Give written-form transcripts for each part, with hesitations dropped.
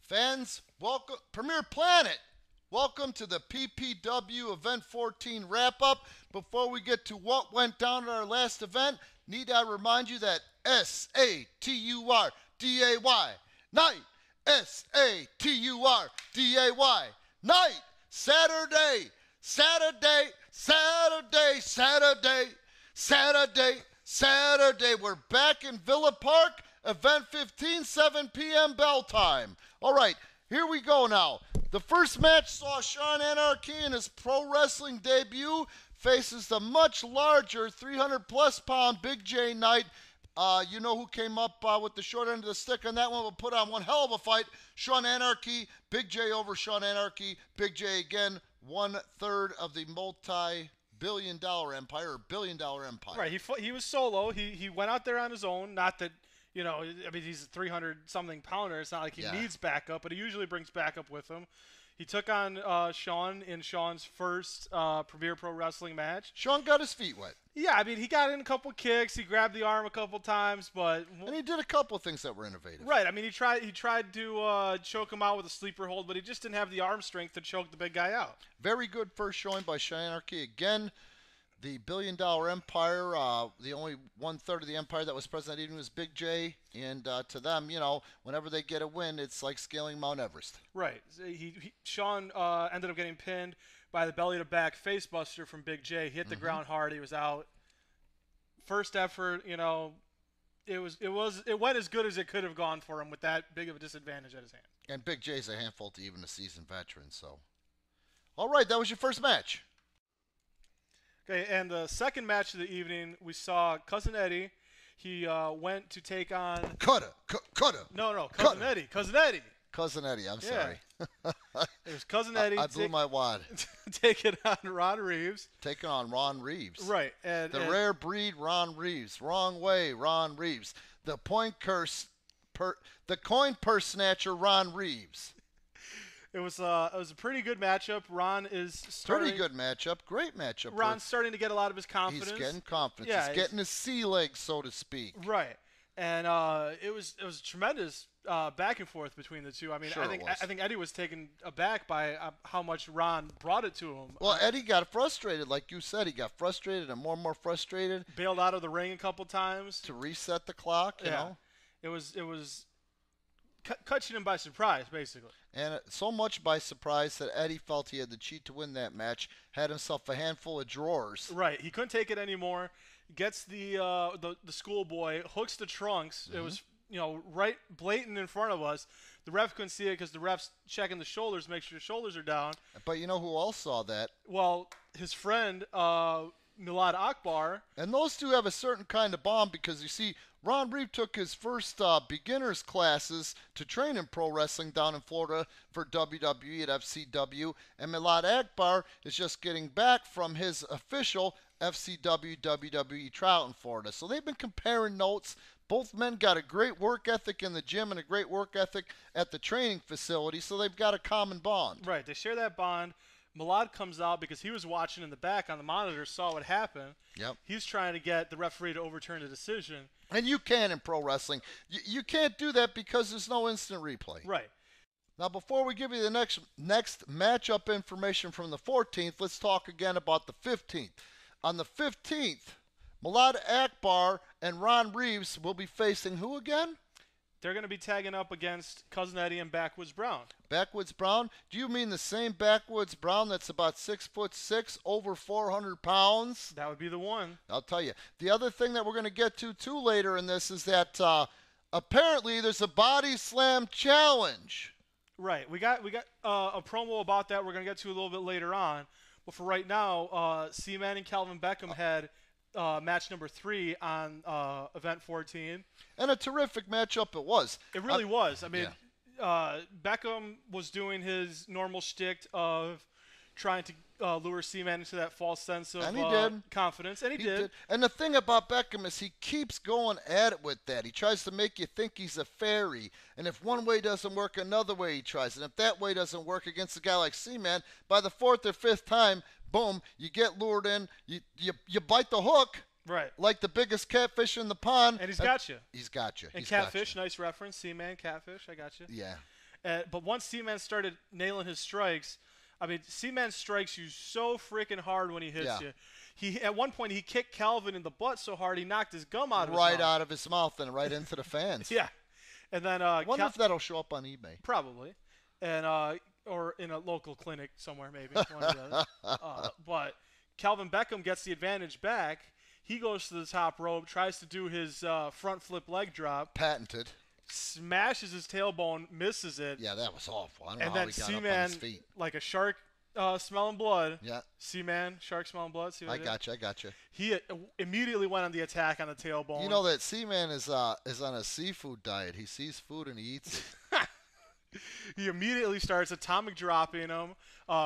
Fans, welcome, Premier Planet, welcome to the PPW Event 14 wrap-up. Before we get to what went down at our last event, need I remind you that SATURDAY, night, SATURDAY, night, Saturday, Saturday, Saturday, Saturday, Saturday, Saturday. We're back in Villa Park. Event 15, 7 p.m. bell time. All right, here we go now. The first match saw Sean Anarchy in his pro wrestling debut faces the much larger 300-plus pound Big J Knight. You know who came up with the short end of the stick on that one, will put on one hell of a fight. Sean Anarchy, Big J over Sean Anarchy. Big J again, 1/3 of the multi-billion-dollar empire, or billion-dollar empire. Right, he was solo. He went out there on his own. Not that, you know, I mean, he's a 300-something pounder. It's not like he needs backup, but he usually brings backup with him. He took on Sean in Sean's first Premier Pro Wrestling match. Sean got his feet wet. Yeah, I mean, he got in a couple kicks. He grabbed the arm a couple times, but and he did a couple of things that were innovative. Right. I mean, he tried to choke him out with a sleeper hold, but he just didn't have the arm strength to choke the big guy out. Very good first showing by Sean Anarchy. Again, the billion-dollar empire, the only 1/3 of the empire that was present that evening was Big J, and to them, you know, whenever they get a win, it's like scaling Mount Everest. Right. Sean ended up getting pinned by the belly-to-back facebuster from Big J. He hit the ground hard. He was out. First effort, you know, it went as good as it could have gone for him with that big of a disadvantage at his hand. And Big J's a handful to even a seasoned veteran. So, all right, that was your first match. Okay, and the second match of the evening, we saw Cousin Eddie. He went to take on... Cutter. No, Cousin Eddie. Cousin Eddie. Cousin Eddie, I'm sorry. It was Cousin Eddie. I blew my wad. Taking on Ron Reeves. Taking on Ron Reeves. Right. The rare breed, Ron Reeves. Wrong way, Ron Reeves. The coin purse snatcher, Ron Reeves. It was a pretty good matchup. Ron is starting... Pretty good matchup. Great matchup. Ron's starting to get a lot of his confidence. He's getting confidence. Yeah, he's getting his sea legs, so to speak. Right. And it was tremendous back and forth between the two. I mean, sure I think Eddie was taken aback by how much Ron brought it to him. Well, Eddie got frustrated, like you said. He got frustrated and more frustrated. Bailed out of the ring a couple times to reset the clock. You know, it was catching him by surprise, basically. And so much by surprise that Eddie felt he had the cheat to win that match. Had himself a handful of drawers. Right. He couldn't take it anymore. Gets the schoolboy, hooks the trunks. It was, you know, right blatant in front of us. The ref couldn't see it because the ref's checking the shoulders, make sure the shoulders are down. But you know who else saw that? Well, his friend, Milad Akbar. And those two have a certain kind of bond because, you see, Ron Reeve took his first beginner's classes to train in pro wrestling down in Florida for WWE at FCW. And Milad Akbar is just getting back from his official FCW WWE trial in Florida. So they've been comparing notes. Both men got a great work ethic in the gym and a great work ethic at the training facility. So they've got a common bond. Right. They share that bond. Milad comes out because he was watching in the back on the monitor, saw what happened. Yep. He's trying to get the referee to overturn the decision. And you can in pro wrestling. You can't do that because there's no instant replay. Right. Now, before we give you the next matchup information from the 14th, let's talk again about the 15th. On the 15th, Milad Akbar and Ron Reeves will be facing who again? They're going to be tagging up against Cousin Eddie and Backwoods Brown. Backwoods Brown? Do you mean the same Backwoods Brown that's about 6'6", over 400 pounds? That would be the one. I'll tell you. The other thing that we're going to get to too later in this is that apparently there's a body slam challenge. Right. We got a promo about that we're going to get to a little bit later on. But for right now, C-Man and Calvin Beckham had match number 3 on Event 14. And a terrific matchup it was. It really was. I mean, Beckham was doing his normal shtick of trying to lure Seaman into that false sense of confidence. And he did. And the thing about Beckham is he keeps going at it with that. He tries to make you think he's a fairy. And if one way doesn't work, another way he tries. And if that way doesn't work against a guy like Seaman, by the 4th or 5th time, boom, you get lured in, you bite the hook. Right. Like the biggest catfish in the pond. And he's got you. He's got you. And catfish, nice reference. Seaman, catfish, I got you. Yeah. But once C-Man started nailing his strikes, I mean, C-Man strikes you so freaking hard when he hits you. At one point, he kicked Calvin in the butt so hard he knocked his gum out of his mouth. Right out of his mouth and right into the fans. Yeah. And then I wonder if that'll show up on eBay. Probably. And or in a local clinic somewhere maybe. One or the other. But Calvin Beckham gets the advantage back. He goes to the top rope, tries to do his front flip leg drop. Patented. Smashes his tailbone, misses it. Yeah, that was awful. I don't and know how then he got C-Man, up on his feet. like a shark smelling blood. Yeah. C-Man, shark smelling blood. See what I got you. He immediately went on the attack on the tailbone. You know that C-Man is on a seafood diet. He sees food and he eats it. He immediately starts atomic dropping him,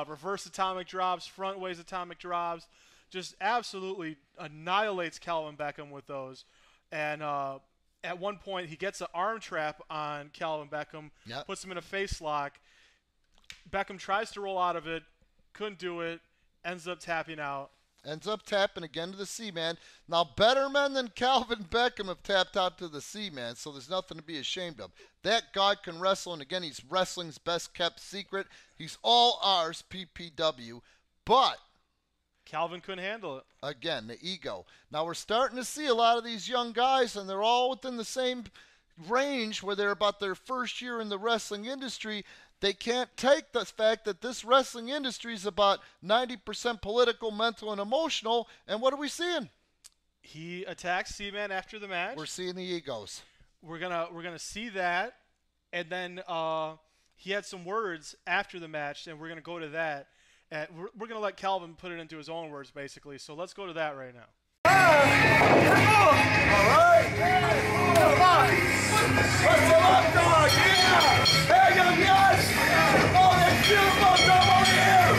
reverse atomic drops, front ways atomic drops, just absolutely annihilates Calvin Beckham with those. And at one point, he gets an arm trap on Calvin Beckham, puts him in a face lock. Beckham tries to roll out of it, couldn't do it, ends up tapping out. Ends up tapping again to the C-Man. Now, better men than Calvin Beckham have tapped out to the C-Man, so there's nothing to be ashamed of. That guy can wrestle, and again, he's wrestling's best-kept secret. He's all ours, PPW, but Calvin couldn't handle it. Again, the ego. Now, we're starting to see a lot of these young guys, and they're all within the same range where they're about their first year in the wrestling industry. They can't take the fact that this wrestling industry is about 90% political, mental, and emotional. And what are we seeing? He attacks C-Man after the match. We're seeing the egos. We're gonna see that, and then he had some words after the match, and we're gonna go to that. And we're gonna let Calvin put it into his own words, basically. So let's go to that right now. All right. Come on. Let's go up, dog. Yeah. Hey, young guys. Oh, that's beautiful. Come on here.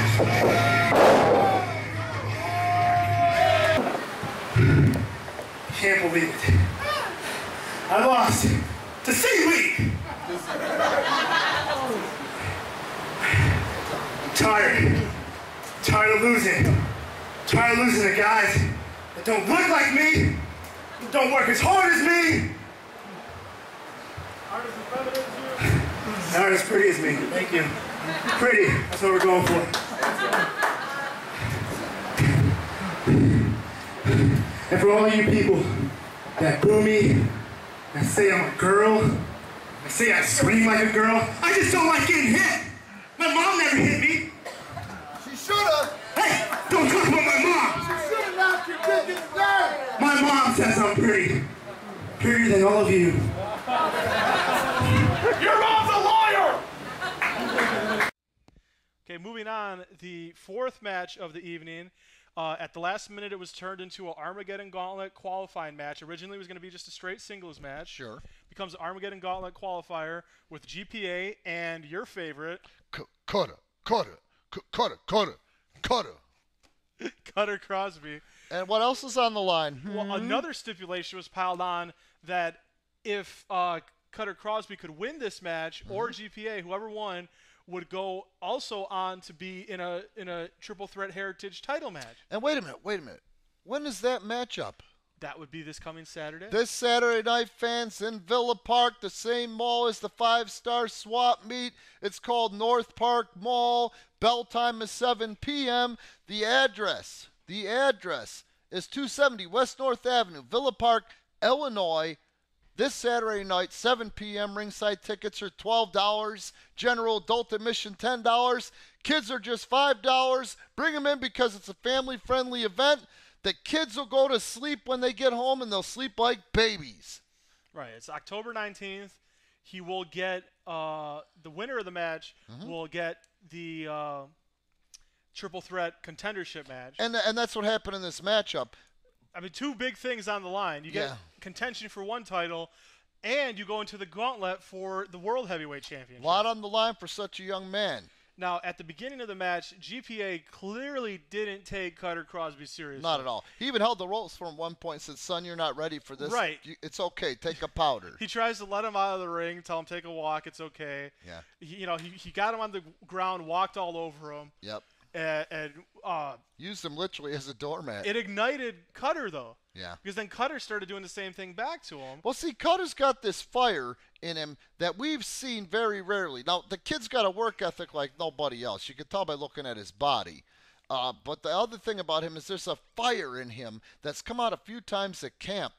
Can't believe it. I lost to Seaweed. I'm tired. Tired of losing. Tired of losing to guys that don't look like me, don't work as hard as me. Not as pretty as me. Thank you. Pretty. That's what we're going for. And for all you people that boo me, that say I'm a girl, that say I scream like a girl, I just don't like getting hit. My mom never hit me. She should have. Hey, don't talk about my mom. She should have knocked your dick in the neck. My mom says I'm pretty. Prettier than all of you. Your mom's a liar! Okay, moving on. The fourth match of the evening. At the last minute, it was turned into an Armageddon Gauntlet qualifying match. Originally, it was going to be just a straight singles match. Sure. Becomes an Armageddon Gauntlet qualifier with GPA and your favorite. Cutter Crosby. And what else is on the line? Well, another stipulation was piled on that if Cutter Crosby could win this match, or GPA, whoever won, would go also on to be in a Triple Threat Heritage title match. And wait a minute. When is that matchup? That would be this coming Saturday. This Saturday night, fans, in Villa Park, the same mall as the 5-star swap meet. It's called North Park Mall. Bell time is 7 p.m. The address is 270 West North Avenue, Villa Park, Illinois. This Saturday night, 7 p.m. Ringside tickets are $12. General adult admission, $10. Kids are just $5. Bring them in because it's a family-friendly event. The kids will go to sleep when they get home, and they'll sleep like babies. Right. It's October 19th. He will get the winner of the match will get the Triple Threat Contendership match. And that's what happened in this matchup. I mean, two big things on the line. You get contention for one title, and you go into the gauntlet for the World Heavyweight Championship. A lot on the line for such a young man. Now, at the beginning of the match, GPA clearly didn't take Cutter Crosby seriously. Not at all. He even held the ropes for him at one point and said, son, you're not ready for this. Right. It's okay. Take a powder. He tries to let him out of the ring, tell him take a walk. It's okay. Yeah. He got him on the ground, walked all over him. Yep. and used him literally as a doormat. it ignited Cutter though. Yeah. Because then Cutter started doing the same thing back to him. Well, see, Cutter's got this fire in him that we've seen very rarely. Now, the kid's got a work ethic like nobody else. You can tell by looking at his body. But the other thing about him is there's a fire in him that's come out a few times at camp,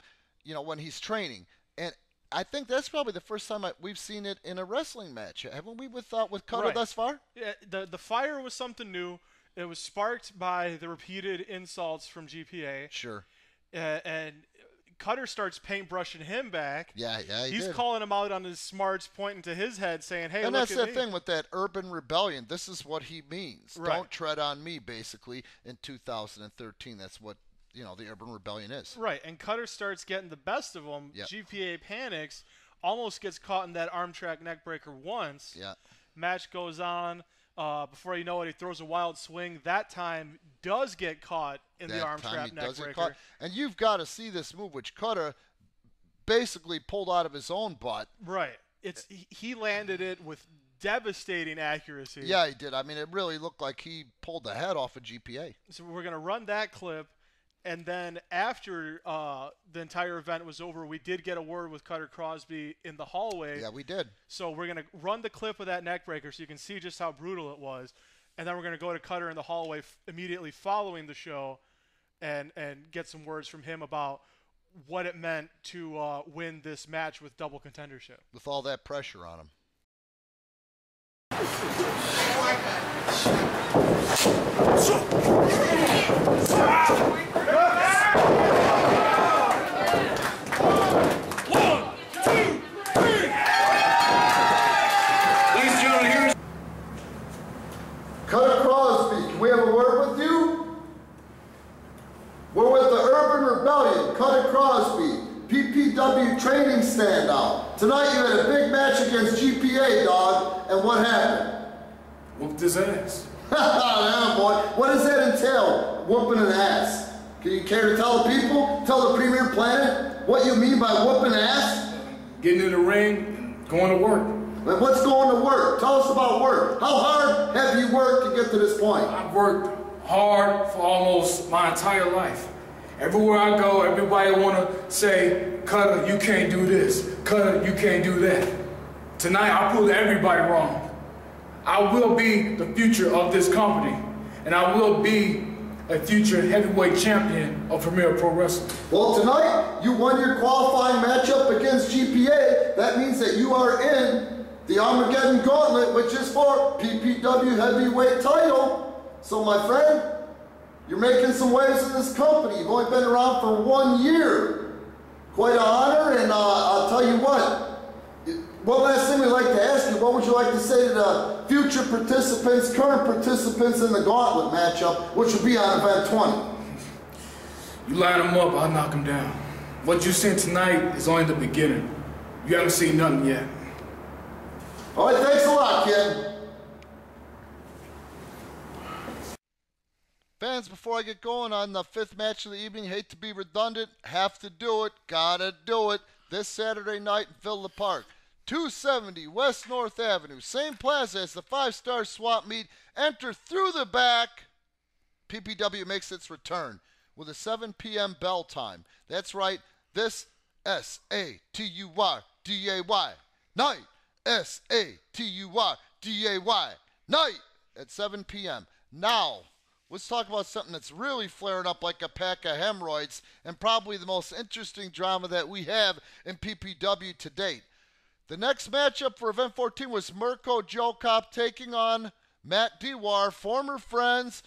when he's training. And I think that's probably the first time we've seen it in a wrestling match. Haven't we with Cutter Right. thus far? Yeah, the fire was something new. It was sparked by the repeated insults from GPA. Sure. And Cutter starts paintbrushing him back. Yeah, He's did. calling him out on his smarts, pointing to his head, saying, "Hey, And look that's at the me." thing with that urban rebellion. This is what he means. Right. Don't tread on me, basically, in 2013. That's what, the urban rebellion is. Right, and Cutter starts getting the best of him. Yep. GPA panics, almost gets caught in that arm track neck breaker once. Yeah. Match goes on. Before you know it, he throws a wild swing. That time does get caught in the arm trap neck breaker. And you've got to see this move, which Cutter basically pulled out of his own butt. Right. He landed it with devastating accuracy. Yeah, he did. I mean, it really looked like he pulled the head off of GPA. So we're going to run that clip. And then after the entire event was over, we did get a word with Cutter Crosby in the hallway. Yeah, we did. So we're going to run the clip of that neck breaker so you can see just how brutal it was. And then we're going to go to Cutter in the hallway immediately following the show and get some words from him about what it meant to win this match with double contendership. With all that pressure on him. Cutter Crosby, can we have a word with you? We're with the Urban Rebellion, Cutter Crosby, PPW training standout. Tonight you had a big match against GPA, dog, and what happened? Whooped his ass. Yeah, boy. What does that entail, whooping an ass? Can you care to tell the people, tell the Premier Planet what you mean by whooping ass? Getting in the ring and going to work. And what's going to work? Tell us about work. How hard have you worked to get to this point? I've worked hard for almost my entire life. Everywhere I go, everybody want to say, Cutter, you can't do this. Cutter, you can't do that. Tonight, I proved everybody wrong. I will be the future of this company, and I will be a future heavyweight champion of Premier Pro Wrestling. Well, tonight, you won your qualifying matchup against GPA. That means that you are in the Armageddon Gauntlet, which is for PPW heavyweight title. So, my friend, you're making some waves in this company. You've only been around for 1 year. Quite an honor, and I'll tell you what. One last thing we'd like to ask you, what would you like to say to the future participants, current participants in the Gauntlet matchup, which will be on event 20? You line them up, I'll knock them down. What you've seen tonight is only the beginning. You haven't seen nothing yet. All right, thanks a lot, kid. Fans, before I get going on the fifth match of the evening, hate to be redundant, have to do it, gotta do it, this Saturday night in Villa Park. 270 West North Avenue, same plaza as the 5-star swap meet. Enter through the back. PPW makes its return with a 7 p.m. bell time. That's right, this S-A-T-U-R-D-A-Y night. S-A-T-U-R-D-A-Y night at 7 p.m. Now, let's talk about something that's really flaring up like a pack of hemorrhoids and probably the most interesting drama that we have in PPW to date. The next matchup for Event 14 was Mirko JoeCop taking on Matt Dewar, former friends.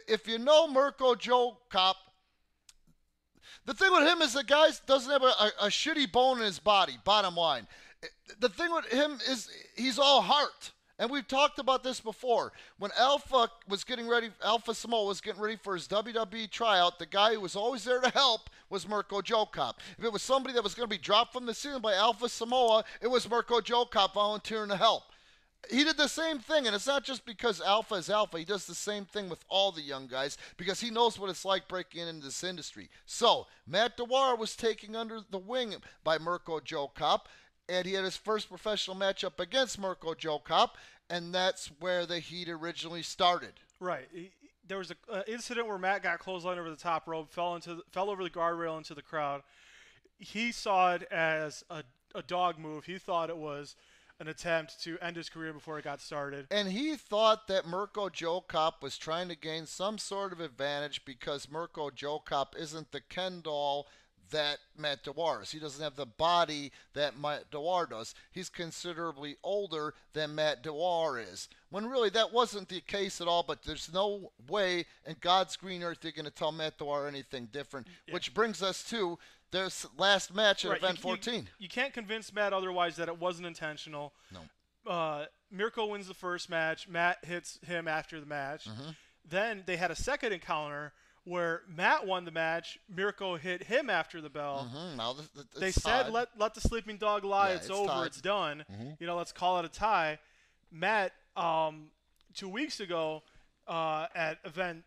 If you know Mirko JoeCop, the thing with him is the guy doesn't have a shitty bone in his body, bottom line. The thing with him is he's all heart. And we've talked about this before. When Alpha Samoa was getting ready for his WWE tryout, the guy who was always there to help was Mirko JoeCop. If it was somebody that was going to be dropped from the ceiling by Alpha Samoa, it was Mirko JoeCop volunteering to help. He did the same thing, and it's not just because Alpha is Alpha. He does the same thing with all the young guys because he knows what it's like breaking into this industry. So, Matt Dewar was taken under the wing by Mirko JoeCop, and he had his first professional matchup against Mirko JoeCop, and that's where the heat originally started. Right. There was an incident where Matt got clotheslined over the top rope, fell over the guardrail into the crowd. He saw it as a dog move. He thought it was an attempt to end his career before it got started. And he thought that Mirko JoeCop was trying to gain some sort of advantage because Mirko JoeCop isn't the Ken doll that Matt Dewar is. He doesn't have the body that Matt Dewar does. He's considerably older than Matt Dewar is. When really that wasn't the case at all, but there's no way in God's green earth you're going to tell Matt Dewar anything different, which brings us to their last match at Event 14. You can't convince Matt otherwise that it wasn't intentional. No. Mirko wins the first match. Matt hits him after the match. Mm-hmm. Then they had a second encounter where Matt won the match. Mirko hit him after the bell. Mm-hmm. Now they said, let the sleeping dog lie. Yeah, it's over. tied. It's done. Mm-hmm. Let's call it a tie. Matt, 2 weeks ago at Event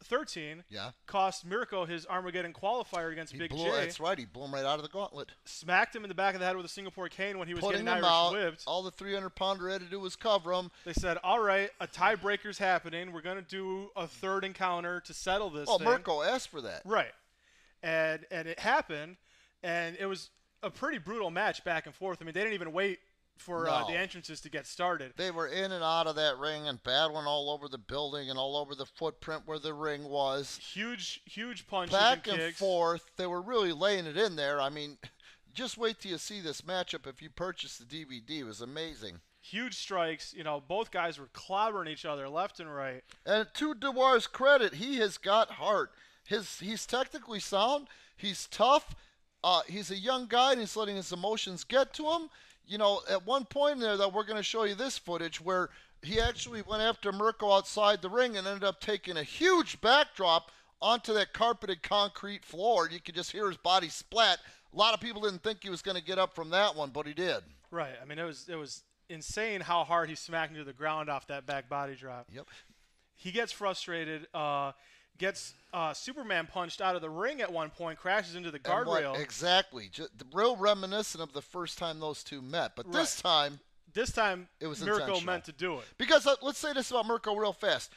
13, cost Mirko his Armageddon qualifier against Big J. That's right. He blew him right out of the gauntlet. Smacked him in the back of the head with a Singapore cane when he was Putting getting him Irish out. whipped. All the 300-pounder had to do was cover him. They said, all right, a tiebreaker's happening. We're going to do a third encounter to settle this thing. Mirko asked for that. Right. And it happened, and it was a pretty brutal match back and forth. I mean, they didn't even wait for the entrances to get started. They were in and out of that ring and battling all over the building and all over the footprint where the ring was. Huge punches back and kicks. And forth. They were really laying it in there. I mean, just wait till you see this matchup if you purchase the DVD. It was amazing. Huge strikes. Both guys were clobbering each other left and right. And to Dewar's credit, he has got heart. He's technically sound. He's tough. He's a young guy, and he's letting his emotions get to him. At one point in there, that we're going to show you this footage where he actually went after Mirko outside the ring and ended up taking a huge backdrop onto that carpeted concrete floor. You could just hear his body splat. A lot of people didn't think he was going to get up from that one, but he did. Right. I mean, it was insane how hard he smacked into the ground off that back body drop. Yep. He gets frustrated, gets Superman punched out of the ring at one point, crashes into the guardrail. Exactly. Real reminiscent of the first time those two met. But this time it was Mirko meant to do it. Because let's say this about Mirko real fast.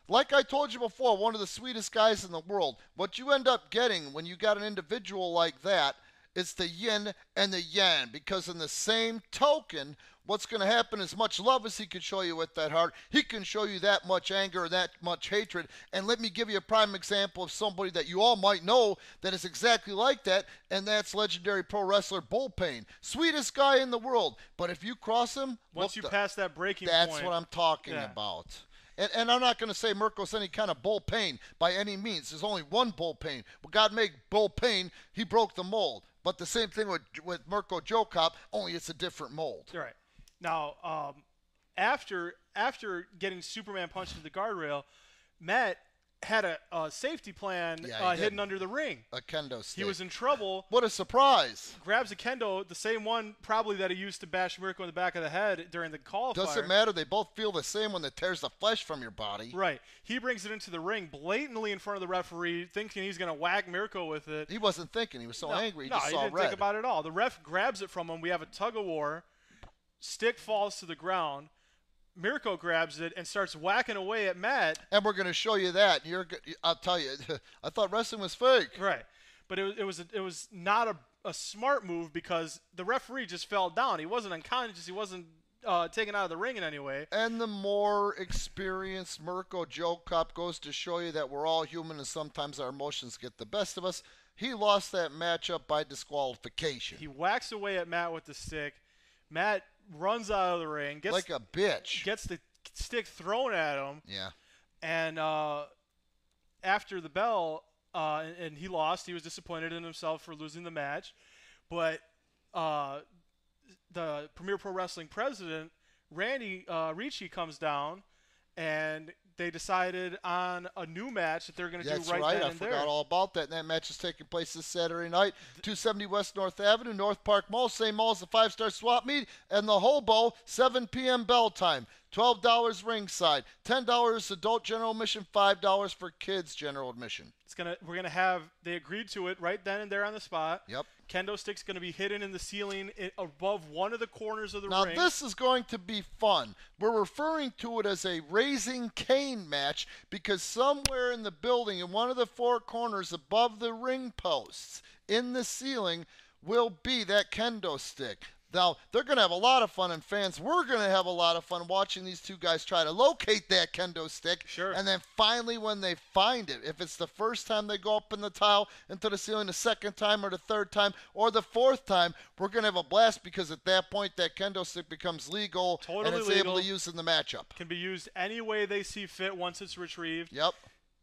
Like I told you before, one of the sweetest guys in the world. What you end up getting when you got an individual like that is the yin and the yang. Because in the same token, what's going to happen, as much love as he can show you with that heart, he can show you that much anger, that much hatred. And let me give you a prime example of somebody that you all might know that is exactly like that, and that's legendary pro wrestler Bull Payne. Sweetest guy in the world. But if you cross him, once you pass that breaking point. That's what I'm talking about. And I'm not going to say Mirko's any kind of Bull Payne by any means. There's only one Bull Payne. When God made Bull Payne, he broke the mold. But the same thing with Mirko JoeCop, only it's a different mold. Right. Now, after getting Superman punched into the guardrail, Matt had a safety plan hidden under the ring. A kendo stick. He was in trouble. What a surprise. Grabs a kendo, the same one probably that he used to bash Mirko in the back of the head during the qualifier. Doesn't matter. They both feel the same when it tears the flesh from your body. Right. He brings it into the ring blatantly in front of the referee, thinking he's going to whack Mirko with it. He wasn't thinking. He was so angry. He just saw he didn't red. think about it at all. The ref grabs it from him. We have a tug-of-war. Stick falls to the ground. Mirko grabs it and starts whacking away at Matt. And we're going to show you that. I'll tell you, I thought wrestling was fake. Right. But it was not a smart move because the referee just fell down. He wasn't unconscious. He wasn't taken out of the ring in any way. And the more experienced Mirko JoeCop goes to show you that we're all human and sometimes our emotions get the best of us. He lost that matchup by disqualification. He whacks away at Matt with the stick. Matt runs out of the ring. Gets, like a bitch. Gets the stick thrown at him. Yeah. And after the bell, and he lost. He was disappointed in himself for losing the match. But the Premier Pro Wrestling president, Randy Ricci, comes down, and they decided on a new match that they're going to do right then and there. I forgot all about that. And that match is taking place this Saturday night, 270 West North Avenue, North Park Mall. Same mall as the 5-Star Swap Meet, and the Hobo, 7 p.m. bell time. $12 ringside, $10 adult general admission, $5 for kids general admission. We're gonna have, they agreed to it right then and there on the spot. Yep. Kendo stick's gonna be hidden in the ceiling above one of the corners of the Now ring. this is going to be fun. We're referring to it as a Raising Cane match because somewhere in the building, in one of the four corners above the ring posts in the ceiling, will be that kendo stick. Now, they're going to have a lot of fun, and fans, we're going to have a lot of fun watching these two guys try to locate that kendo stick. Sure. And then finally, when they find it, if it's the first time they go up in the tile into the ceiling, the second time or the third time or the fourth time, we're going to have a blast because at that point, that kendo stick becomes legal Totally and it's legal. able to use in the matchup. Can be used any way they see fit once it's retrieved. Yep.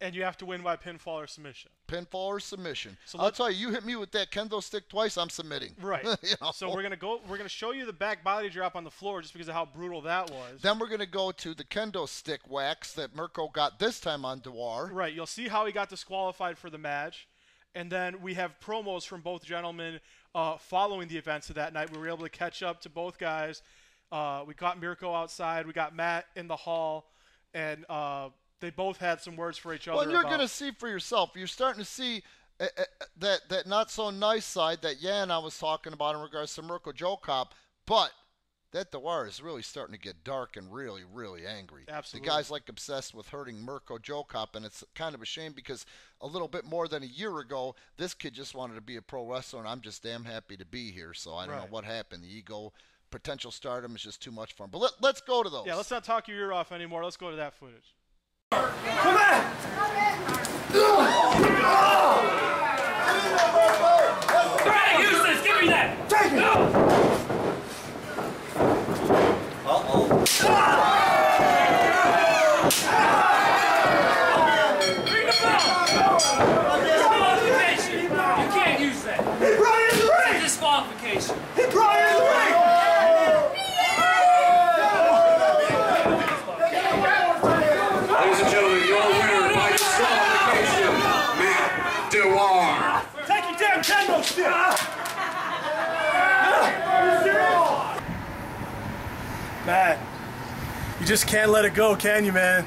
And you have to win by pinfall or submission. Pinfall or submission. So I'll tell you, you hit me with that kendo stick twice, I'm submitting. Right. You know? So we're gonna show you the back body drop on the floor just because of how brutal that was. Then we're going to go to the kendo stick wax that Mirko got this time on Dewar. Right. You'll see how he got disqualified for the match. And then we have promos from both gentlemen following the events of that night. We were able to catch up to both guys. We got Mirko outside. We got Matt in the hall. And they both had some words for each other. Well, and you're going to see for yourself. You're starting to see that not so nice side that Yan I was talking about in regards to Mirko JoeCop, but that Dewar is really starting to get dark and really, really angry. Absolutely. The guy's like obsessed with hurting Mirko JoeCop, and it's kind of a shame because a little bit more than a year ago, this kid just wanted to be a pro wrestler, and I'm just damn happy to be here. So I don't know what happened. The ego, potential stardom is just too much for him. But let's go to those. Yeah, let's not talk your ear off anymore. Let's go to that footage. Come on! Alright, use this! Give me that! Take it! Bring the ball! Disqualification! You can't use that! He brought it in the ring! Disqualification! He brought it in the ring! Ladies and gentlemen, your winner by disqualification, Matt Dewar. Take your damn kendo stick! Man, you just can't let it go, can you, man?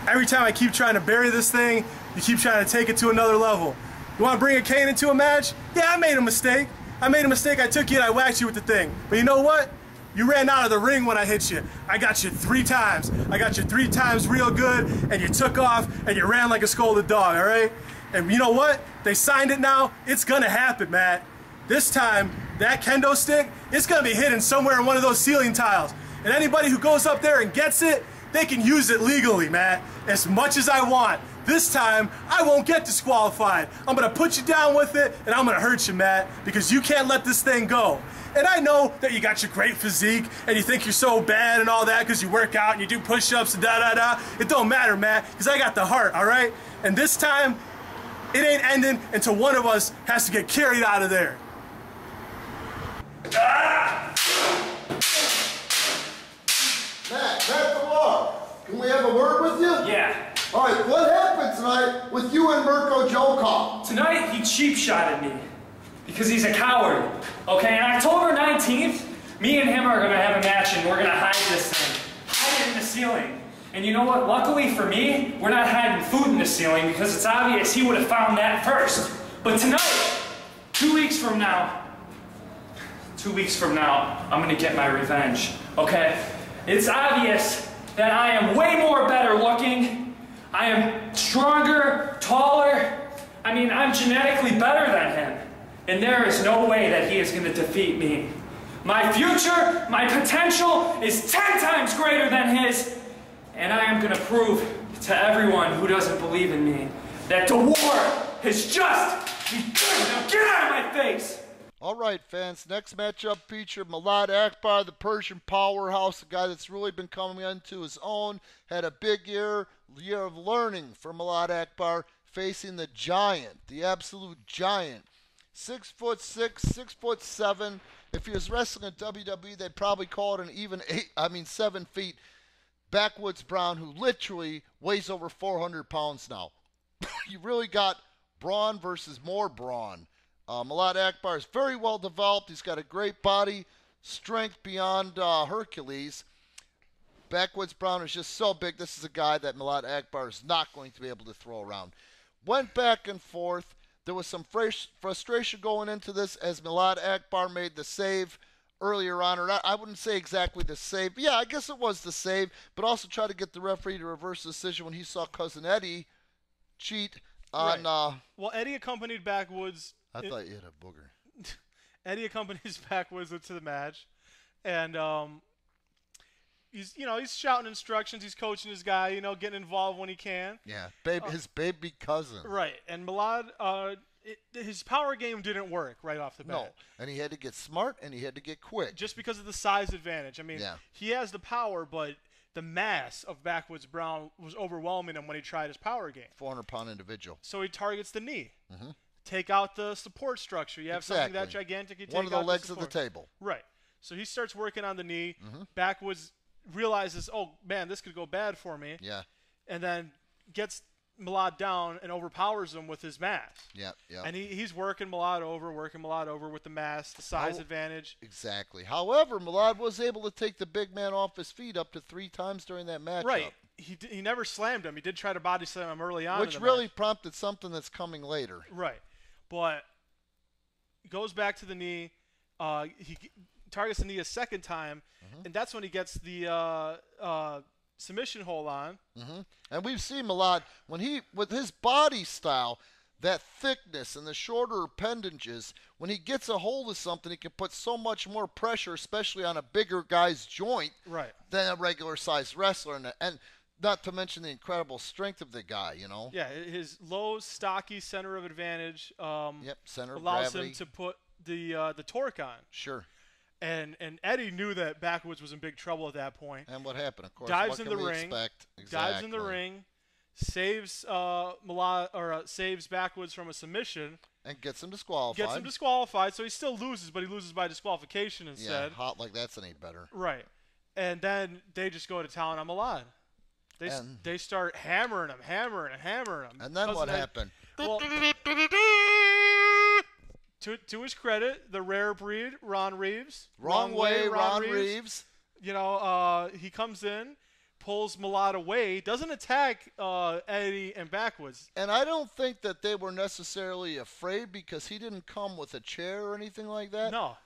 Every time I keep trying to bury this thing, you keep trying to take it to another level. You want to bring a cane into a match? Yeah, I made a mistake. I took you and I whacked you with the thing. But you know what? You ran out of the ring when I hit you. I got you 3 times. I got you 3 times real good, and you took off, and you ran like a scolded dog, all right? And you know what? They signed it now. It's gonna happen, Matt. This time, that kendo stick, it's gonna be hidden somewhere in one of those ceiling tiles. And anybody who goes up there and gets it, they can use it legally, Matt, as much as I want. This time, I won't get disqualified. I'm gonna put you down with it, and I'm gonna hurt you, Matt, because you can't let this thing go. And I know that you got your great physique, and you think you're so bad and all that because you work out and you do push-ups and da-da-da. It don't matter, Matt, because I got the heart, all right? And this time, it ain't ending until one of us has to get carried out of there. Matt Dewar, can we have a word with you? Yeah. All right, what happened tonight with you and Mirko JoeCop? Tonight, he cheap-shotted me. Because he's a coward. Okay, on October 19th, me and him are going to have a match and we're going to hide this thing. Hide it in the ceiling. And you know what? Luckily for me, we're not hiding food in the ceiling because it's obvious he would have found that first. But tonight, 2 weeks from now, I'm going to get my revenge. Okay? It's obvious that I am way more better looking. I am stronger, taller. I mean, I'm genetically better than him. And there is no way that he is going to defeat me. My future, my potential is 10 times greater than his. And I am going to prove to everyone who doesn't believe in me that the war has just begun. Now get out of my face! All right, fans. Next matchup featured Malad Akbar, the Persian powerhouse, a guy that's really been coming into his own. Had a big year of learning for Malad Akbar, facing the giant, the absolute giant. 6'6", 6'7". If he was wrestling in WWE, they'd probably call it an even 7 feet. Backwoods Brown, who literally weighs over 400 pounds now. You really got brawn versus more brawn. Malad Akbar is very well developed. He's got a great body, strength beyond Hercules. Backwoods Brown is just so big. This is a guy that Milad Akbar is not going to be able to throw around. Went back and forth. There was some frustration going into this as Milad Akbar made the save earlier on. Or not, I wouldn't say exactly the save. But yeah, I guess it was the save. But also try to get the referee to reverse the decision when he saw Cousin Eddie cheat on... Right. Well, Eddie accompanied Backwoods... I thought you had a booger. Eddie accompanies Backwoods into the match. And... He's shouting instructions. He's coaching his guy, getting involved when he can. Yeah, his baby cousin. Right, and Milad, his power game didn't work right off the bat. No, and he had to get smart and he had to get quick. Just because of the size advantage. I mean, he has the power, but the mass of Backwoods Brown was overwhelming him when he tried his power game. 400-pound individual. So he targets the knee. Mm-hmm. Take out the support structure. You have something that gigantic. You take one of the out legs of the table. Right. So he starts working on the knee. Mm-hmm. Backwoods realizes, oh, man, this could go bad for me. Yeah. And then gets Milad down and overpowers him with his mass. Yeah. And he's working Milad over with the mass, the size advantage. Exactly. However, Milad was able to take the big man off his feet up to 3 times during that matchup. Right. He never slammed him. He did try to body slam him early on. Which really prompted something that's coming later. Right. But goes back to the knee. He targets the knee a second time, and that's when he gets the submission hold on. Mm-hmm. And we've seen Milad, with his body style, that thickness and the shorter appendages, when he gets a hold of something, he can put so much more pressure, especially on a bigger guy's joint, than a regular-sized wrestler. And not to mention the incredible strength of the guy, Yeah, his low, stocky center of advantage center of allows gravity. him to put the torque on. Sure. And Eddie knew that Backwoods was in big trouble at that point. And what happened, of course? Dives what in the ring. Exactly. Dives in the ring. Saves saves Backwoods from a submission. And gets him disqualified. So he still loses, but he loses by disqualification instead. Yeah, hot like that's any better. Right. And then they just go to town on Milad. They start hammering him. And then what happened? Well, to his credit, the rare breed, Ron Reeves. Wrong way, Ron Reeves. He comes in, pulls Milad away, doesn't attack Eddie and Backwoods. And I don't think that they were necessarily afraid because he didn't come with a chair or anything like that. No.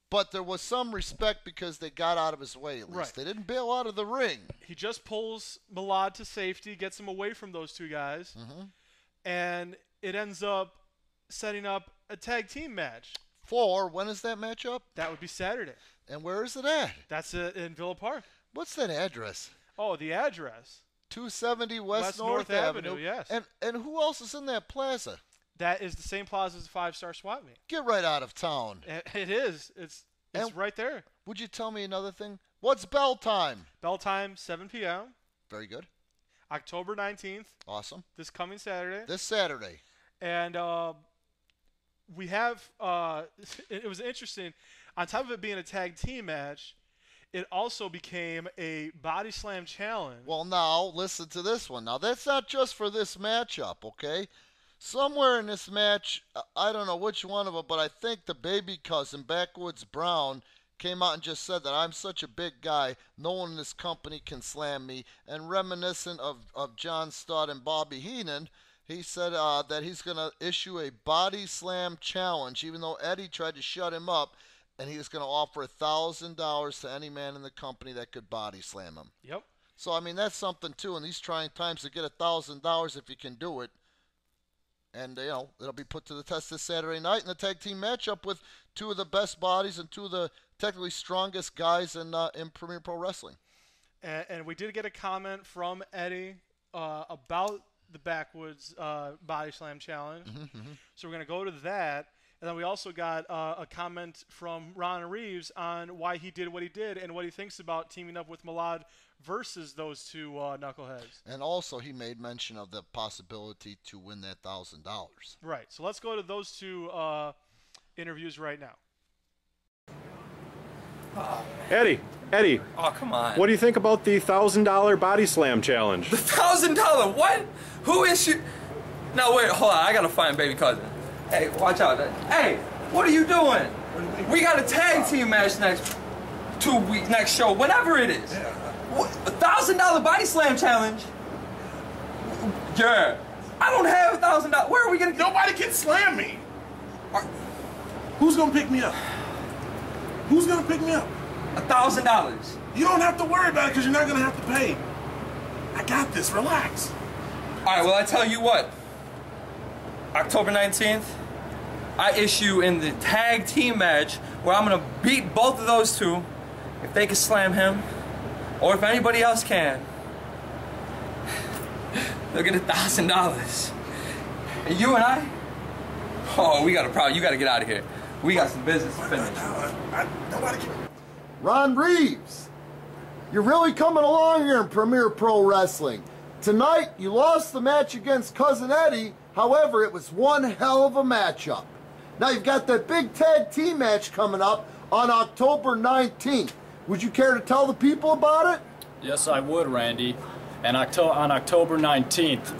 But there was some respect because they got out of his way at least. Right. They didn't bail out of the ring. He just pulls Milad to safety, gets him away from those two guys, and it ends up setting up a tag team match. When is that match up? That would be Saturday. And where is it at? That's in Villa Park. What's that address? Oh, the address. 270 West North Avenue. Yes. And who else is in that plaza? That is the same plaza as the 5-Star Swap Meet. Get right out of town. It is. It's right there. Would you tell me another thing? What's bell time? Bell time, 7 p.m. Very good. October 19th. Awesome. This coming Saturday. This Saturday. And we have it was interesting. On top of it being a tag team match, it also became a body slam challenge. Well, now, listen to this one. Now, that's not just for this matchup, okay? Somewhere in this match, I don't know which one of them, but I think the baby cousin, Backwoods Brown, came out and just said that I'm such a big guy, no one in this company can slam me. And reminiscent of John Studd and Bobby Heenan, he said that he's going to issue a body slam challenge, even though Eddie tried to shut him up, and he was going to offer $1,000 to any man in the company that could body slam him. Yep. So, I mean, that's something, too, in these trying times to get $1,000 if you can do it. And, it'll be put to the test this Saturday night in the tag team matchup with two of the best bodies and two of the technically strongest guys in Premier Pro Wrestling. And we did get a comment from Eddie about the Backwoods Body Slam Challenge. So we're going to go to that. And then we also got a comment from Ron Reeves on why he did what he did and what he thinks about teaming up with Milad versus those two knuckleheads. And also he made mention of the possibility to win that $1,000. Right. So let's go to those two interviews right now. Eddie. Oh, come on. What do you think about the $1,000 body slam challenge? The $1,000? What? Who is she? No, wait, hold on. I gotta find baby cousin. Hey, watch out. Hey, what are you doing? We got a tag team match next show, whenever it is. $1,000 body slam challenge? Yeah. I don't have $1,000. Where are we gonna get? Nobody can slam me. Who's gonna pick me up? Who's gonna pick me up? $1,000. You don't have to worry about it because you're not gonna have to pay. I got this. Relax. All right. Well, I tell you what. October 19th, I issue in the tag team match where I'm gonna beat both of those two. If they can slam him, or if anybody else can, they'll get $1,000. And you and I, oh, we got a problem. You got to get out of here. We got some business to finish. Nobody can. Ron Reeves, you're really coming along here in Premier Pro Wrestling. Tonight, you lost the match against Cousin Eddie. However, it was one hell of a matchup. Now, you've got that big tag team match coming up on October 19th. Would you care to tell the people about it? Yes, I would, Randy. And on October 19th,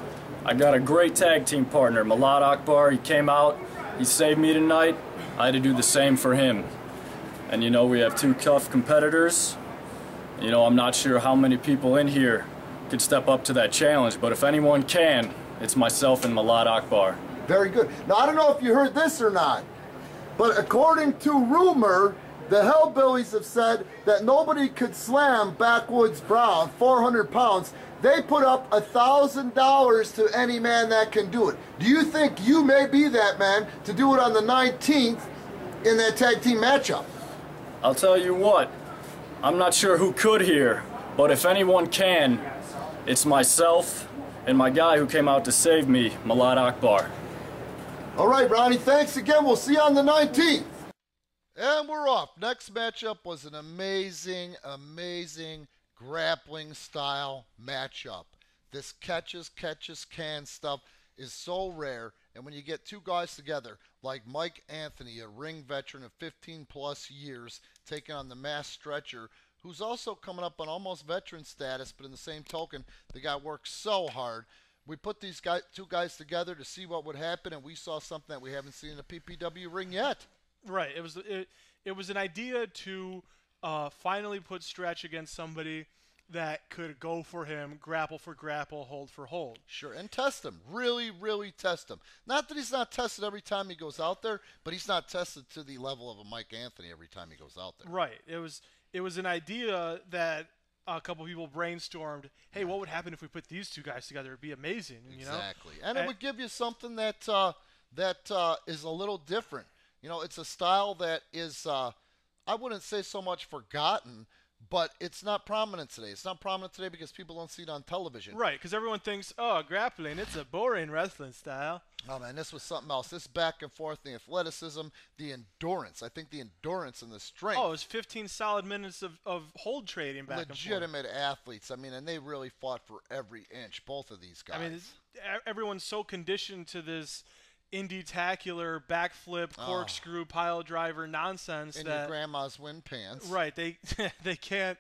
I got a great tag team partner, Malad Akbar. He came out, he saved me tonight. I had to do the same for him. And you know, we have two tough competitors. You know, I'm not sure how many people in here could step up to that challenge, but if anyone can, it's myself and Malad Akbar. Very good. Now, I don't know if you heard this or not, but according to rumor, the Hellbillies have said that nobody could slam Backwoods Brown, 400 pounds. They put up $1,000 to any man that can do it. Do you think you may be that man to do it on the 19th in that tag team matchup? I'll tell you what, I'm not sure who could here, but if anyone can, it's myself and my guy who came out to save me, Malad Akbar. All right, Ronnie, thanks again. We'll see you on the 19th. And we're off. Next matchup was an amazing, amazing grappling style matchup. This catches, can stuff is so rare. And when you get two guys together, like Mike Anthony, a ring veteran of 15 plus years, taking on the mass stretcher, who's also coming up on almost veteran status, but in the same token, the guy works so hard. We put these two guys together to see what would happen, and we saw something that we haven't seen in a PPW ring yet. Right. It was an idea to finally put Stretch against somebody that could go for him, grapple for grapple, hold for hold. Sure, and test him. Really, really test him. Not that he's not tested every time he goes out there, but he's not tested to the level of a Mike Anthony every time he goes out there. Right. It was an idea that a couple people brainstormed. Hey, what would happen if we put these two guys together? It'd be amazing. You know? Exactly, and it would give you something that is a little different. You know, it's a style that is, I wouldn't say so much forgotten, but it's not prominent today. It's not prominent today because people don't see it on television. Right, because everyone thinks, oh, grappling, it's a boring wrestling style. Oh, man, this was something else. This back and forth, the athleticism, the endurance. I think the endurance and the strength. Oh, it was 15 solid minutes of hold trading back and forth. Legitimate athletes. I mean, and they really fought for every inch, both of these guys. I mean, everyone's so conditioned to this indie-tacular backflip, corkscrew, pile driver nonsense in that your grandma's wind pants. Right, they can't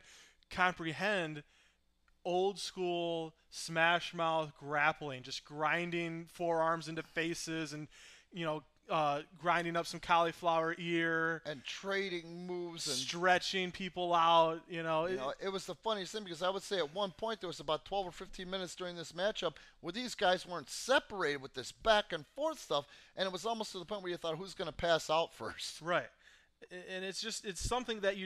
comprehend old school smash mouth grappling, just grinding forearms into faces and grinding up some cauliflower ear and trading moves and stretching people out. It was the funniest thing because I would say at one point there was about 12 or 15 minutes during this matchup where these guys weren't separated with this back and forth stuff, and it was almost to the point where you thought, who's going to pass out first? Right, and it's something that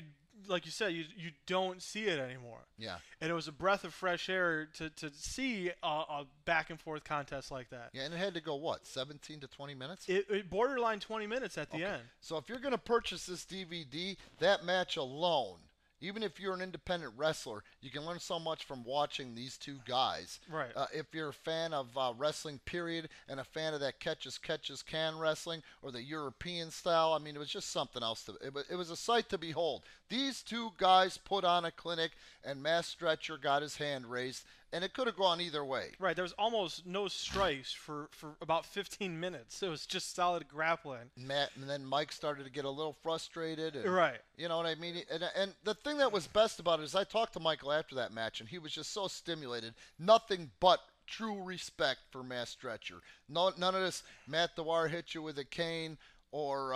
like you said, you don't see it anymore. Yeah. And it was a breath of fresh air to see a back and forth contest like that. Yeah, and it had to go, 17 to 20 minutes? It borderline 20 minutes at the end. So if you're going to purchase this DVD, that match alone, even if you're an independent wrestler, you can learn so much from watching these two guys. Right. If you're a fan of wrestling, period, and a fan of that catches, can wrestling, or the European style, I mean, it was just something else. It was a sight to behold. These two guys put on a clinic, and Mass Stretcher got his hand raised, and it could have gone either way. Right. There was almost no strikes for about 15 minutes. It was just solid grappling. And then Mike started to get a little frustrated. And, right. You know what I mean? And the thing that was best about it is I talked to Michael after that match, and he was just so stimulated. Nothing but true respect for Mass Stretcher. None of this Matt Dewar hit you with a cane, or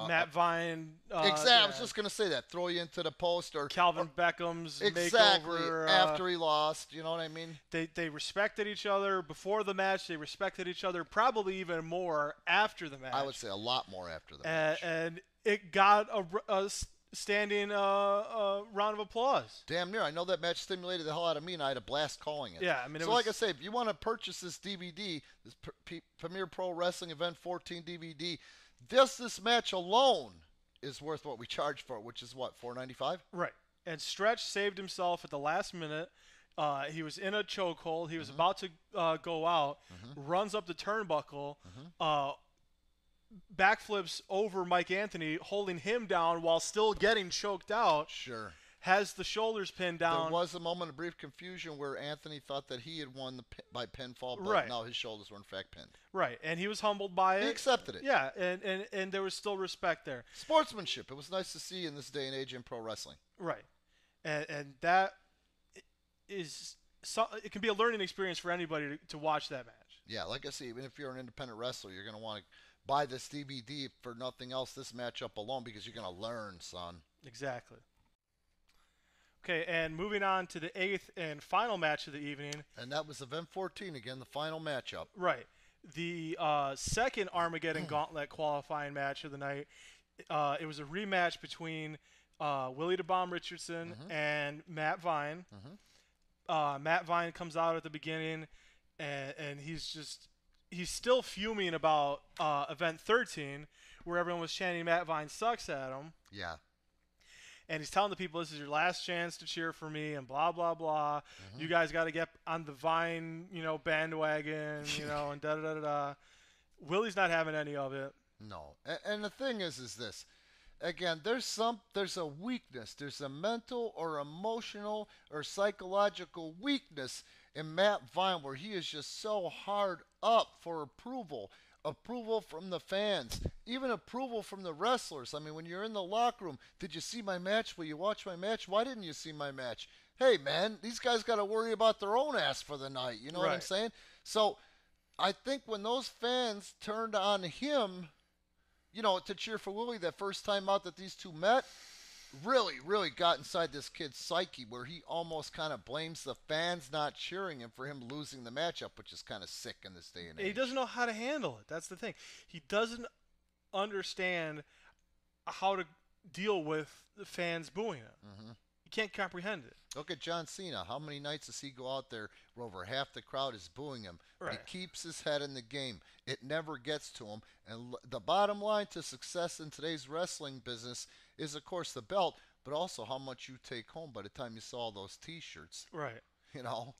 Matt Vine. Exactly. I was just gonna say that. Throw you into the post or Calvin Beckham's exactly makeover after he lost. You know what I mean? They respected each other before the match. They respected each other probably even more after the match. I would say a lot more after the match. And it got a standing round of applause. Damn near. I know that match stimulated the hell out of me, and I had a blast calling it. Yeah, I mean, so like I say, if you want to purchase this DVD, this Premier Pro Wrestling Event 14 DVD, this match alone is worth what we charge for it, which is what, $4.95? Right. And Stretch saved himself at the last minute. He was in a chokehold. He was about to go out. Runs up the turnbuckle. Backflips over Mike Anthony, holding him down while still getting choked out. Sure. Has the shoulders pinned down. There was a moment of brief confusion where Anthony thought that he had won by pinfall, but right. no, his shoulders were in fact pinned. Right, and he was humbled by it. He accepted it. Yeah, and there was still respect there. Sportsmanship. It was nice to see in this day and age in pro wrestling. Right, and that is it can be a learning experience for anybody to watch that match. Yeah, like I say, even if you're an independent wrestler, you're going to want to buy this DVD for nothing else, this matchup alone, because you're going to learn, son. Exactly. Okay, and moving on to the 8th and final match of the evening. And that was Event 14, again, the final matchup. Right. The second Armageddon Gauntlet qualifying match of the night. It was a rematch between Willie the Bomb Richardson and Matt Vine. Matt Vine comes out at the beginning, and he's still fuming about Event 13, where everyone was chanting Matt Vine sucks at him. Yeah. And he's telling the people, this is your last chance to cheer for me, and blah, blah, blah. You guys got to get on the Vine, bandwagon, and da-da-da-da-da. Willie's not having any of it. No. And the thing is this. Again, there's a weakness. There's a mental or emotional or psychological weakness in Matt Vine where he is just so hard up for approval from the fans, even approval from the wrestlers. I mean, when you're in the locker room, did you see my match? Will you watch my match? Why didn't you see my match? Hey, man, these guys got to worry about their own ass for the night. You know what I'm saying? So I think when those fans turned on him, to cheer for Willie that first time out that these two met, really, really got inside this kid's psyche where he almost kind of blames the fans not cheering him for him losing the matchup, which is kind of sick in this day and age. He doesn't know how to handle it. That's the thing. He doesn't understand how to deal with the fans booing him. He can't comprehend it. Look at John Cena. How many nights does he go out there where over half the crowd is booing him? Right. He keeps his head in the game. It never gets to him. And the bottom line to success in today's wrestling business is, of course, the belt, but also how much you take home by the time you saw those T-shirts. Right.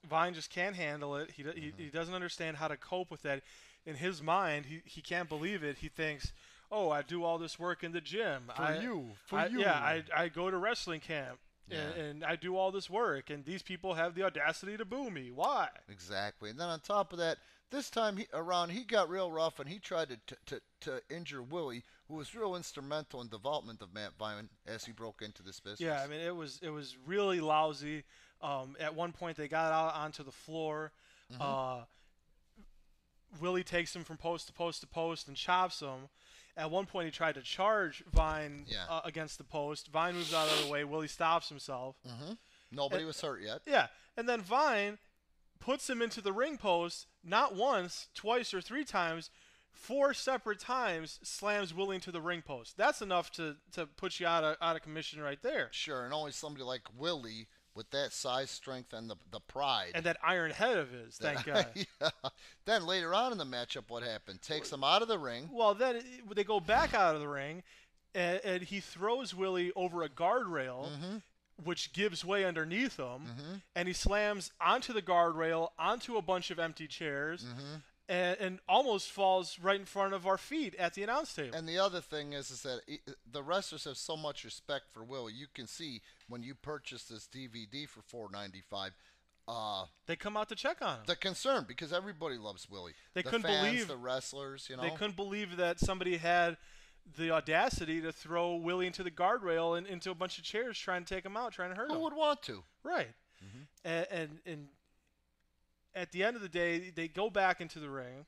Vine just can't handle it. He doesn't understand how to cope with that. In his mind, he can't believe it. He thinks, oh, I do all this work in the gym. For you. Yeah, I go to wrestling camp. Yeah. And I do all this work, and these people have the audacity to boo me. Why? Exactly. And then on top of that, this time he got real rough, and he tried to injure Willie, who was real instrumental in development of Matt Vine as he broke into this business. Yeah, I mean, it was really lousy. At one point, they got out onto the floor. Willie takes him from post to post to post and chops him. At one point, he tried to charge Vine against the post. Vine moves out of the way. Willie stops himself. Nobody was hurt yet. Yeah, and then Vine puts him into the ring post, not once, twice, or 3 times, 4 separate times, slams Willie into the ring post. That's enough to put you out of commission right there. Sure, and only somebody like Willie with that size, strength, and the pride. And that iron head of his, thank God. Yeah. Then later on in the matchup, what happened? Takes him out of the ring. Well, then they go back out of the ring, and he throws Willie over a guardrail, which gives way underneath him, and he slams onto the guardrail, onto a bunch of empty chairs, and almost falls right in front of our feet at the announce table. And the other thing is that the wrestlers have so much respect for Willie. You can see when you purchase this DVD for $4.95, they come out to check on him. They're concerned because everybody loves Willie. They the couldn't fans, believe the wrestlers. They couldn't believe that somebody had the audacity to throw Willie into the guardrail and into a bunch of chairs, trying to take him out, trying to hurt him. Who would want to? Right. And at the end of the day, they go back into the ring,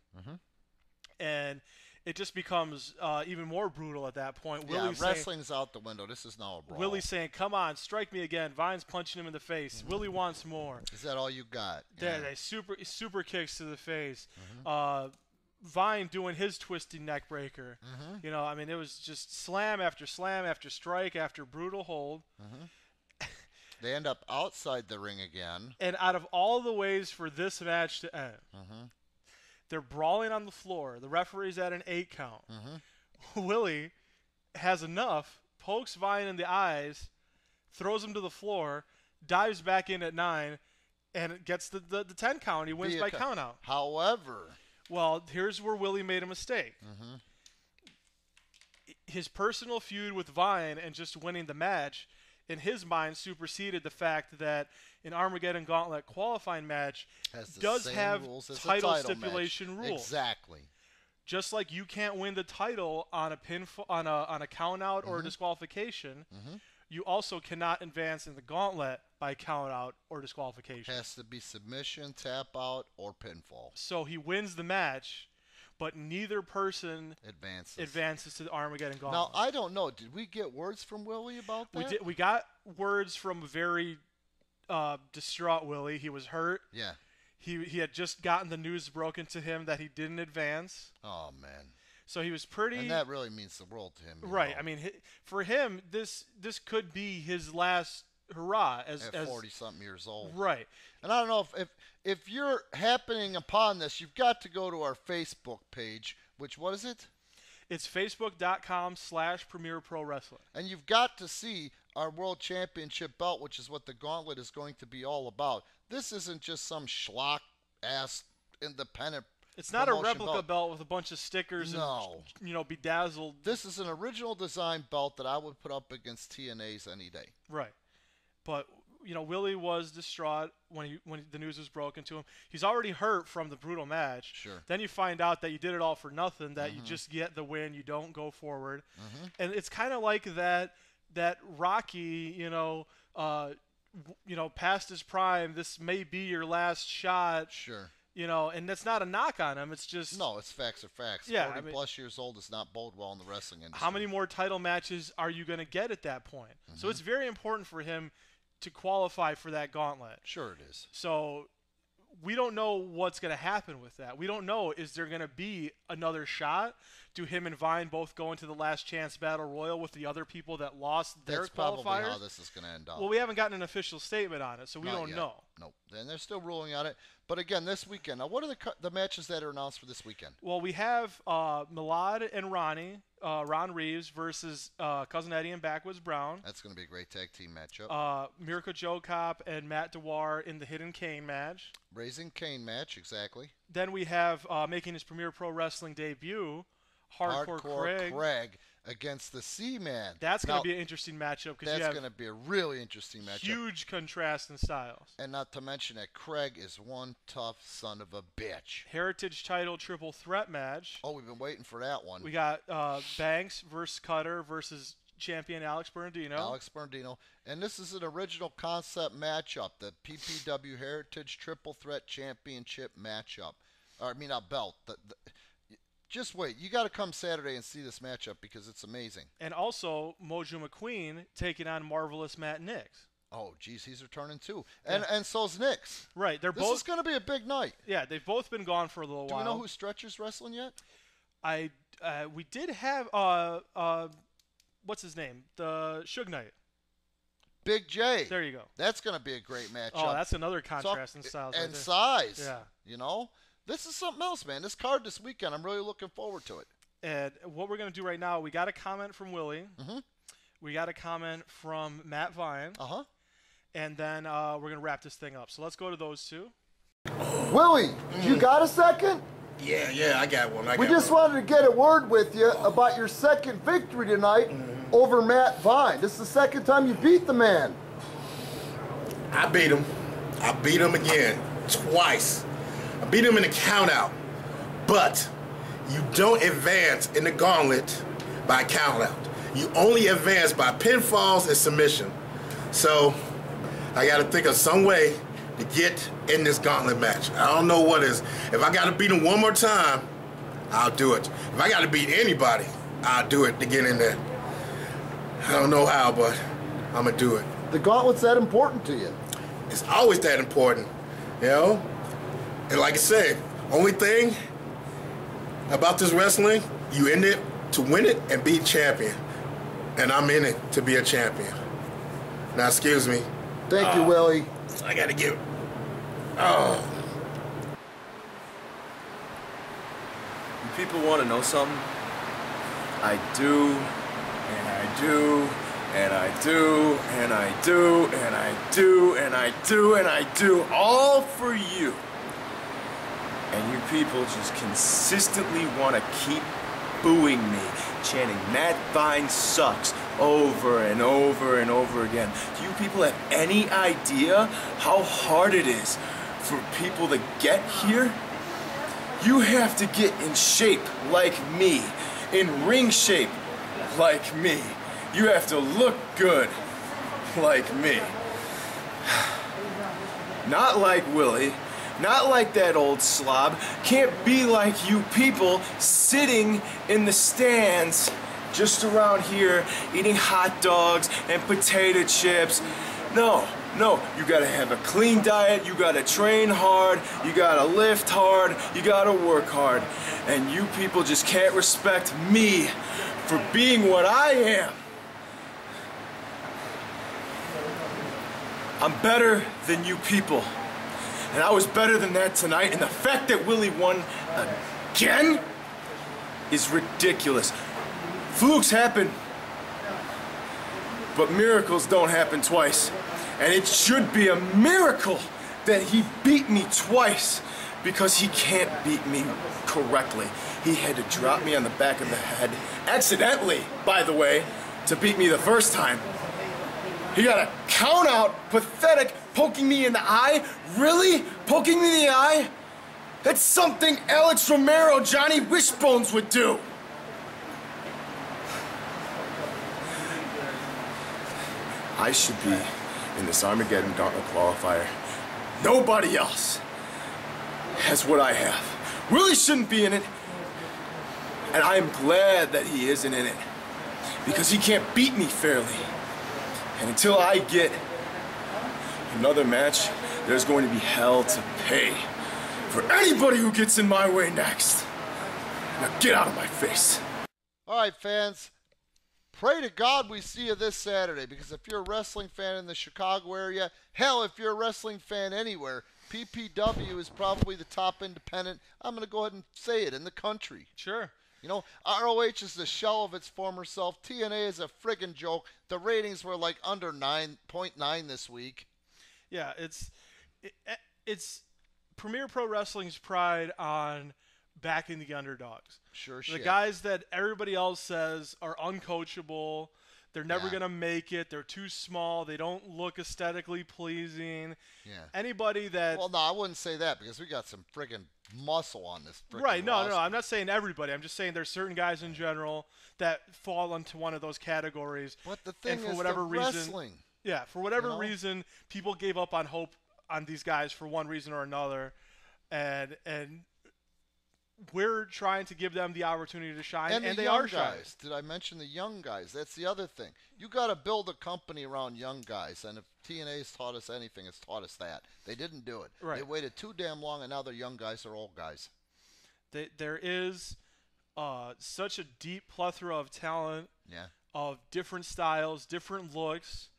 and it just becomes even more brutal at that point. Yeah, Willie's wrestling's out the window. This is now a brawl. Willie's saying, "Come on, strike me again." Vine's punching him in the face. Willie wants more. Is that all you got? Yeah, they super kicks to the face. Vine doing his twisting neck breaker. You know, I mean, it was just slam after strike after brutal hold. They end up outside the ring again. And out of all the ways for this match to end, they're brawling on the floor. The referee's at an 8 count. Willie has enough, pokes Vine in the eyes, throws him to the floor, dives back in at 9, and gets the 10 count. He wins by count out. However, well, here's where Willie made a mistake. His personal feud with Vine and just winning the match, in his mind, superseded the fact that an Armageddon Gauntlet qualifying match does have title stipulation rules. Exactly. Just like you can't win the title on a on a count out or a disqualification, you also cannot advance in the gauntlet by count out or disqualification. Has to be submission, tap out, or pinfall. So he wins the match, but neither person advances to the Armageddon Gauntlet. Now, I don't know. Did we get words from Willie about that? We got words from a very distraught Willie. He was hurt. Yeah. He had just gotten the news broken to him that he didn't advance. Oh, man. So he was pretty... And that really means the world to him. Right. I mean, for him, this could be his last hurrah at 40-something years old. Right. And I don't know if you're happening upon this, you've got to go to our Facebook page, which, what is it? It's facebook.com/Premier Pro Wrestling. And you've got to see our World Championship belt, which is what the gauntlet is going to be all about. This isn't just some schlock-ass independent It's not a replica belt with a bunch of stickers and, bedazzled. This is an original design belt that I would put up against TNA's any day. Right. But, Willie was distraught when the news was broken to him. He's already hurt from the brutal match. Sure. Then you find out that you did it all for nothing, that you just get the win, you don't go forward. And it's kind of like that Rocky, past his prime, this may be your last shot. Sure. And that's not a knock on him. It's just... No, it's facts are facts. Yeah, 40-plus years old does not bode well in the wrestling industry. How many more title matches are you going to get at that point? So it's very important for him to qualify for that gauntlet. Sure it is. So we don't know what's going to happen with that. We don't know, is there going to be another shot? Do him and Vine both go into the last chance battle royal with the other people that lost their That's qualifiers? Probably how this is going to end up. Well, we haven't gotten an official statement on it, so we don't know. Nope. And they're still ruling on it. But again, this weekend, now what are the matches that are announced for this weekend? Well, we have Milad and Ronnie, Ron Reeves versus Cousin Eddie and Backwoods Brown. That's going to be a great tag team matchup. Mirko JoeCop and Matt Dewar in the Hidden Kane match. Raising Kane match, exactly. Then we have making his Premier Pro Wrestling debut, Hardcore Craig against the Seaman. That's going to be an interesting matchup. That's going to be a really interesting matchup. Huge contrast in styles. And not to mention that Craig is one tough son of a bitch. Heritage title triple threat match. Oh, we've been waiting for that one. We got Banks versus Cutter versus champion Alex Bernardino. And this is an original concept matchup, the PPW Heritage Triple Threat Championship matchup. Belt. Just wait. You got to come Saturday and see this matchup because it's amazing. And also, Mojo McQueen taking on Marvelous Matt Nix. Oh, geez, he's returning too. And so's Nix. Right. This is going to be a big night. Yeah, they've both been gone for a little while. Do we know who Stretcher's wrestling yet? We did have, what's his name? The Suge Knight. Big J. There you go. That's going to be a great matchup. Oh, that's another contrast in styles. And right size. Yeah. This is something else, man. This card this weekend, I'm really looking forward to it. And what we're going to do right now, we got a comment from Willie. We got a comment from Matt Vine. And then we're going to wrap this thing up. So let's go to those two. Willie, you got a second? Yeah, I got one. We just wanted to get a word with you about your second victory tonight over Matt Vine. This is the second time you beat the man. I beat him. I beat him again, twice. I beat him in a countout, but you don't advance in the gauntlet by countout. You only advance by pinfalls and submission. So I got to think of some way to get in this gauntlet match. I don't know what is. If I got to beat him one more time, I'll do it. If I got to beat anybody, I'll do it to get in there. I don't know how, but I'm going to do it. The gauntlet's that important to you? It's always that important, you know? And like I said, only thing about this wrestling, you in it to win it and be champion. And I'm in it to be a champion. Now, excuse me. Thank you, Willie. I got to give. Oh. You people want to know something? I do, and I do, and I do, and I do, and I do, and I do, and I do, all for you. And you people just consistently want to keep booing me, chanting, Matt Vine sucks, over and over and over again. Do you people have any idea how hard it is for people to get here? You have to get in shape like me, in ring shape like me. You have to look good like me. Not like Willie. Not like that old slob. Can't be like you people sitting in the stands just around here eating hot dogs and potato chips. No, you gotta have a clean diet, you gotta train hard, you gotta lift hard, you gotta work hard. And you people just can't respect me for being what I am. I'm better than you people. And I was better than that tonight, and the fact that Willie won again is ridiculous. Flukes happen, but miracles don't happen twice. And it should be a miracle that he beat me twice, because he can't beat me correctly. He had to drop me on the back of the head, accidentally, by the way, to beat me the first time. He got a count out, pathetic, poking me in the eye? Really? Poking me in the eye? That's something Alex Romero, Johnny Wishbones would do. I should be in this Armageddon Gauntlet qualifier. Nobody else has what I have. Willie shouldn't be in it. And I am glad that he isn't in it, because he can't beat me fairly. And until I get another match, there's going to be hell to pay for anybody who gets in my way next. Now get out of my face. All right, fans. Pray to God we see you this Saturday, because if you're a wrestling fan in the Chicago area, hell, if you're a wrestling fan anywhere, PPW is probably the top independent, I'm going to go ahead and say it, in the country. Sure. You know, ROH is the shell of its former self. TNA is a friggin' joke. The ratings were like under 9.9 this week. Yeah, it's Premier Pro Wrestling's pride on backing the underdogs. Sure, the guys that everybody else says are uncoachable. They're never going to make it. They're too small. They don't look aesthetically pleasing. Yeah. Anybody that... Well, no, I wouldn't say that, because we got some friggin' muscle on this friggin' Right, no, roster. no, I'm not saying everybody. I'm just saying there's certain guys in general that fall into one of those categories. But the thing for is whatever the reason, wrestling. Yeah, for whatever reason, people gave up on hope on these guys for one reason or another. And we're trying to give them the opportunity to shine, and the they young are shining. guys. Did I mention the young guys? That's the other thing. You got to build a company around young guys, and if TNA's taught us anything, it's taught us that. They didn't do it. Right. They waited too damn long, and now their young guys are old guys. There is such a deep plethora of talent, of different styles, different looks,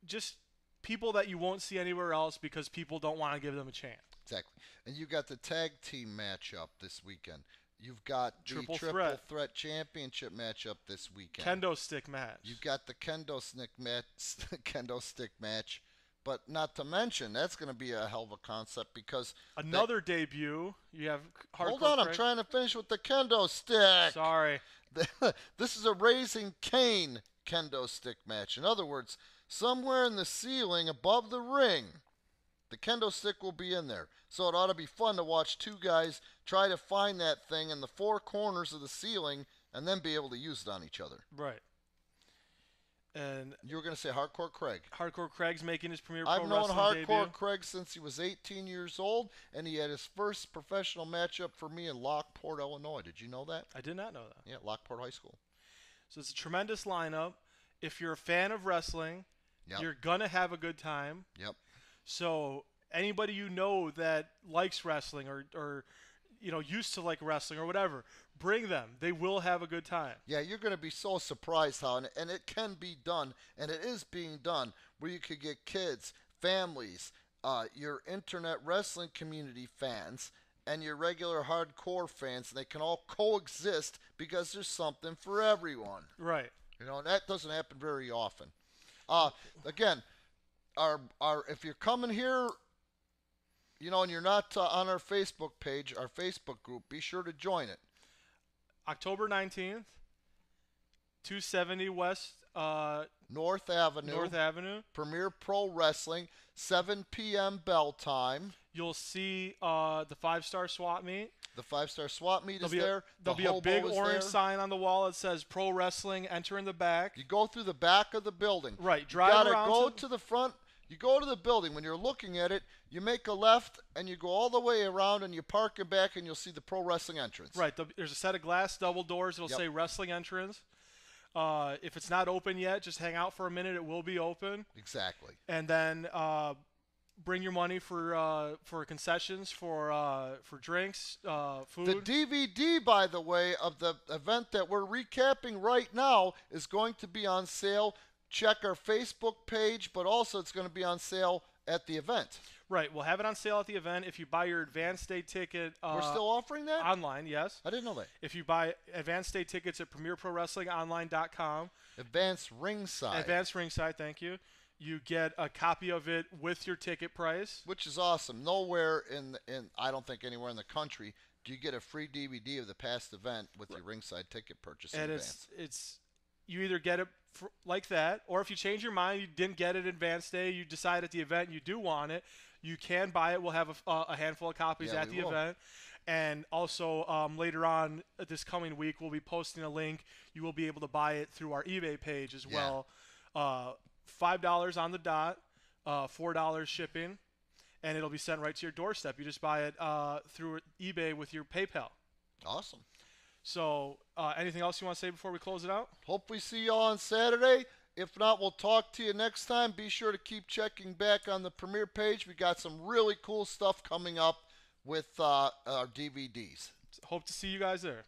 just people that you won't see anywhere else because people don't want to give them a chance. Exactly. And you got the tag team matchup this weekend. You've got the Triple threat championship matchup this weekend. Kendo stick match. You've got the kendo stick match. But not to mention, that's going to be a hell of a concept, because another debut. You have Hold on, I'm trying to finish with the kendo stick. Sorry. This is a Raising Cane kendo stick match. In other words, somewhere in the ceiling above the ring, the kendo stick will be in there. So it ought to be fun to watch two guys try to find that thing in the four corners of the ceiling and then be able to use it on each other. Right. And you were going to say Hardcore Craig. Hardcore Craig's making his premier I've pro known wrestling Hardcore debut. Craig since he was 18 years old, and he had his first professional matchup for me in Lockport, Illinois. Did you know that? I did not know that. Yeah, Lockport High School. So it's a tremendous lineup. If you're a fan of wrestling, Yep. you're going to have a good time. Yep. So anybody you know that likes wrestling or used to like wrestling or whatever, bring them. They will have a good time. Yeah, you're going to be so surprised how, and it can be done, and it is being done, where you could get kids, families, your internet wrestling community fans, and your regular hardcore fans, and they can all coexist because there's something for everyone. Right. And that doesn't happen very often. Again, if you're coming here, and you're not on our Facebook page, our Facebook group, be sure to join it. October 19th, 270 West North Avenue. Premier Pro Wrestling, 7 p.m. bell time. You'll see the 5-star SWAT meet. The 5-star SWAT meet is there. There'll be a big orange sign on the wall that says Pro Wrestling. Enter in the back. You go through the back of the building. Right. Drive around. You gotta go to the front. You go to the building. When you're looking at it, you make a left, and you go all the way around, and you park it back, and you'll see the pro wrestling entrance. Right. There's a set of glass double doors. It'll say wrestling entrance. If it's not open yet, just hang out for a minute. It will be open. Exactly. And then bring your money for concessions, for drinks, food. The DVD, by the way, of the event that we're recapping right now is going to be on sale. Check our Facebook page, but also it's going to be on sale at the event. Right. We'll have it on sale at the event. If you buy your advanced day ticket... We're still offering that? Online, yes. I didn't know that. If you buy advanced day tickets at premierprowrestlingonline.com... Advanced Ringside. Advanced Ringside, thank you. You get a copy of it with your ticket price. Which is awesome. Nowhere I don't think anywhere in the country, do you get a free DVD of the past event with your Ringside ticket purchase in advance. It's you either get it like that, or if you change your mind, you didn't get it advanced day, you decide at the event you do want it, you can buy it. We'll have a handful of copies at the event. And also later on this coming week, we'll be posting a link. You will be able to buy it through our eBay page as well. $5 on the dot, $4 shipping, and it'll be sent right to your doorstep. You just buy it through eBay with your PayPal. Awesome. So anything else you want to say before we close it out? Hope we see you all on Saturday. If not, we'll talk to you next time. Be sure to keep checking back on the Premiere page. We got some really cool stuff coming up with our DVDs. Hope to see you guys there.